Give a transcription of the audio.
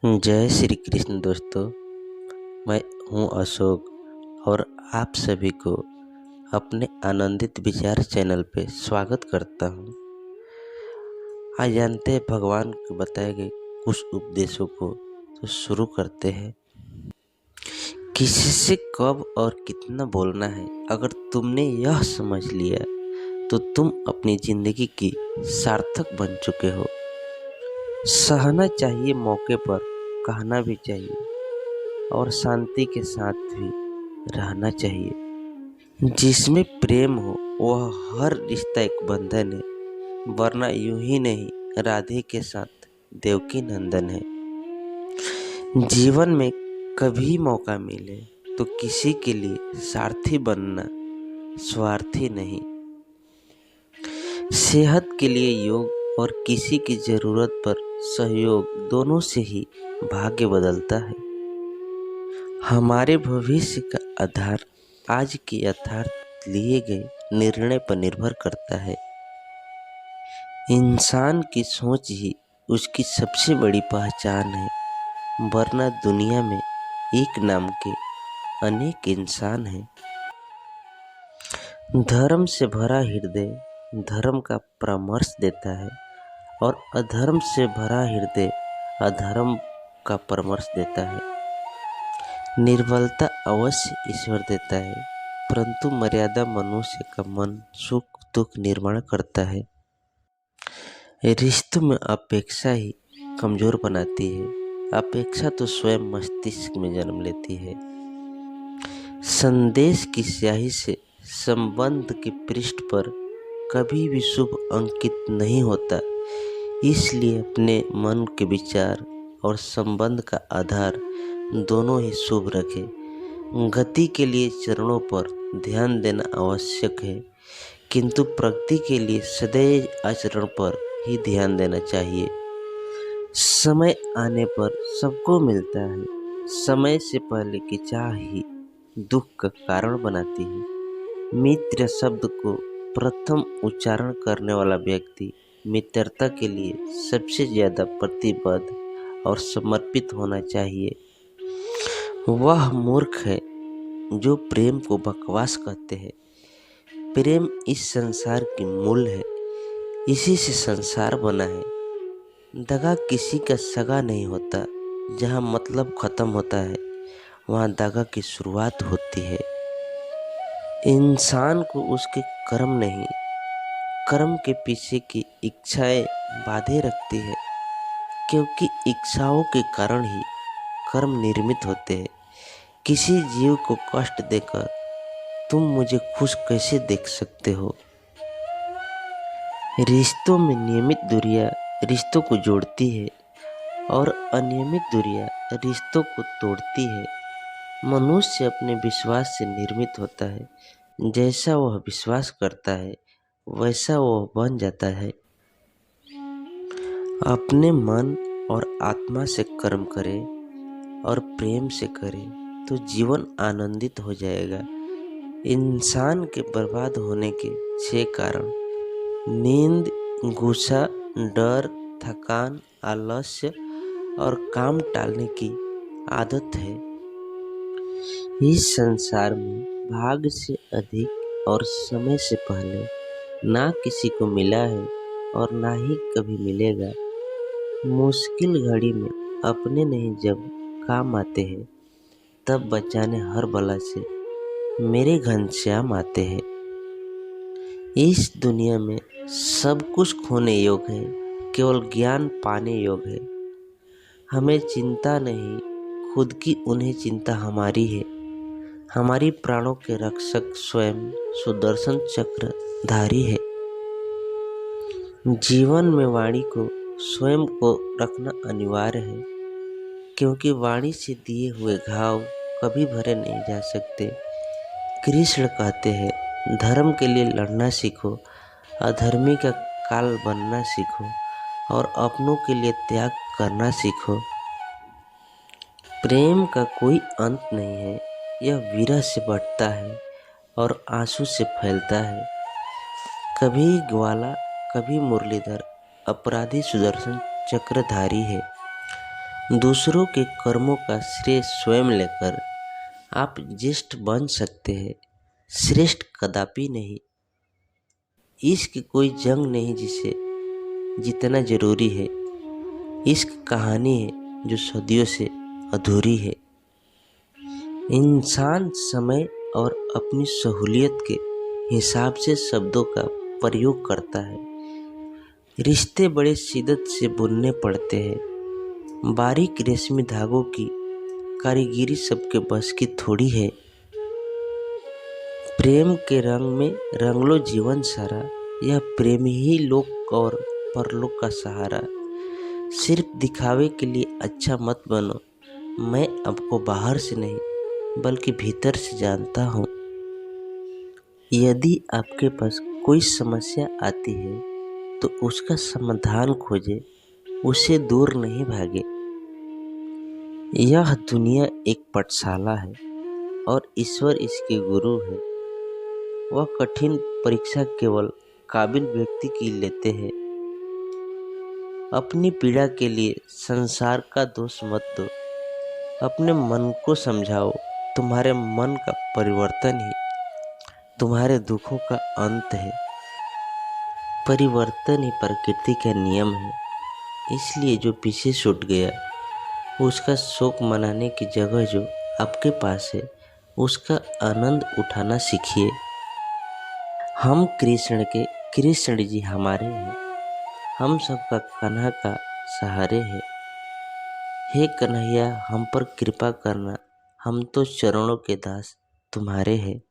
जय श्री कृष्ण दोस्तों। मैं हूं अशोक और आप सभी को अपने आनंदित विचार चैनल पे स्वागत करता हूं। आज जानते हैं भगवान के बताए गए कुछ उपदेशों को। तो शुरू करते हैं। किसी से कब और कितना बोलना है, अगर तुमने यह समझ लिया तो तुम अपनी जिंदगी की सार्थक बन चुके हो। सहना चाहिए मौके पर, कहना भी चाहिए और शांति के साथ भी रहना चाहिए। जिसमें प्रेम हो वह हर रिश्ता एक बंधन है, वरना यूं ही नहीं राधे के साथ देवकी नंदन है। जीवन में कभी मौका मिले तो किसी के लिए सारथी बनना, स्वार्थी नहीं। सेहत के लिए योग और किसी की जरूरत पर सहयोग, दोनों से ही भाग्य बदलता है। हमारे भविष्य का आधार आज के यथार्थ लिए गए निर्णय पर निर्भर करता है। इंसान की सोच ही उसकी सबसे बड़ी पहचान है, वरना दुनिया में एक नाम के अनेक इंसान हैं। धर्म से भरा हृदय धर्म का परामर्श देता है और अधर्म से भरा हृदय अधर्म का परामर्श देता है। निर्बलता अवश्य ईश्वर देता है, परंतु मर्यादा मनुष्य का मन सुख दुख निर्माण करता है। रिश्तों में अपेक्षा ही कमजोर बनाती है। अपेक्षा तो स्वयं मस्तिष्क में जन्म लेती है। संदेश की स्याही से संबंध के पृष्ठ पर कभी भी शुभ अंकित नहीं होता। इसलिए अपने मन के विचार और संबंध का आधार दोनों ही शुभ रखें। गति के लिए चरणों पर ध्यान देना आवश्यक है, किंतु प्रगति के लिए सदैव आचरण पर ही ध्यान देना चाहिए। समय आने पर सबको मिलता है, समय से पहले की चाह ही दुख का कारण बनाती है। मित्र शब्द को प्रथम उच्चारण करने वाला व्यक्ति मित्रता के लिए सबसे ज्यादा प्रतिबद्ध और समर्पित होना चाहिए। वह मूर्ख है जो प्रेम को बकवास कहते हैं। प्रेम इस संसार की मूल है, इसी से संसार बना है। दगा किसी का सगा नहीं होता। जहाँ मतलब खत्म होता है वहाँ दगा की शुरुआत होती है। इंसान को उसके कर्म नहीं, कर्म के पीछे की इच्छाएं बांधे रखती है, क्योंकि इच्छाओं के कारण ही कर्म निर्मित होते हैं। किसी जीव को कष्ट देकर तुम मुझे खुश कैसे देख सकते हो। रिश्तों में नियमित दूरियां रिश्तों को जोड़ती है और अनियमित दूरियां रिश्तों को तोड़ती है। मनुष्य अपने विश्वास से निर्मित होता है। जैसा वह विश्वास करता है वैसा वह बन जाता है। अपने मन और आत्मा से कर्म करें और प्रेम से करें तो जीवन आनंदित हो जाएगा। इंसान के बर्बाद होने के 6 कारण: नींद, गुस्सा, डर, थकान, आलस्य और काम टालने की आदत है। इस संसार में भाग्य से अधिक और समय से पहले ना किसी को मिला है और ना ही कभी मिलेगा। मुश्किल घड़ी में अपने नहीं जब काम आते हैं, तब बचाने हर बला से मेरे घनश्याम आते हैं। इस दुनिया में सब कुछ खोने योग्य है, केवल ज्ञान पाने योग्य है। हमें चिंता नहीं, खुद की उन्हें चिंता हमारी है। हमारी प्राणों के रक्षक स्वयं सुदर्शन चक्र धारी है। जीवन में वाणी को स्वयं को रखना अनिवार्य है, क्योंकि वाणी से दिए हुए घाव कभी भरे नहीं जा सकते। कृष्ण कहते हैं, धर्म के लिए लड़ना सीखो, अधर्मी का काल बनना सीखो और अपनों के लिए त्याग करना सीखो। प्रेम का कोई अंत नहीं है, यह विरह से बढ़ता है और आंसू से फैलता है। कभी ग्वाला, कभी मुरलीधर, अपराधी सुदर्शन चक्रधारी है। दूसरों के कर्मों का श्रेय स्वयं लेकर आप ज्येष्ठ बन सकते हैं, श्रेष्ठ कदापि नहीं। इश्क कोई जंग नहीं जिसे जितना जरूरी है। इश्क कहानी है जो सदियों से अधूरी है। इंसान समय और अपनी सहूलियत के हिसाब से शब्दों का प्रयोग करता है। रिश्ते बड़े शिद्दत से बुनने पड़ते हैं। बारीक रेशमी धागों की कारीगरी सबके बस की थोड़ी है। प्रेम के रंग में रंग लो जीवन सारा, यह प्रेम ही लोक और परलोक का सहारा। सिर्फ दिखावे के लिए अच्छा मत बनो, मैं आपको बाहर से नहीं बल्कि भीतर से जानता हूँ। यदि आपके पास कोई समस्या आती है तो उसका समाधान खोजे, उसे दूर नहीं भागे। यह दुनिया एक पाठशाला है और ईश्वर इसके गुरु है। वह कठिन परीक्षा केवल काबिल व्यक्ति की लेते हैं। अपनी पीड़ा के लिए संसार का दोष मत दो, अपने मन को समझाओ। तुम्हारे मन का परिवर्तन ही तुम्हारे दुखों का अंत है। परिवर्तन ही प्रकृति का नियम है। इसलिए जो पीछे छूट गया उसका शोक मनाने की जगह जो आपके पास है उसका आनंद उठाना सीखिए। हम कृष्ण जी हमारे हैं, हम सबका कन्हा का सहारे हैं। हे कन्हैया हम पर कृपा करना, हम तो चरणों के दास तुम्हारे हैं।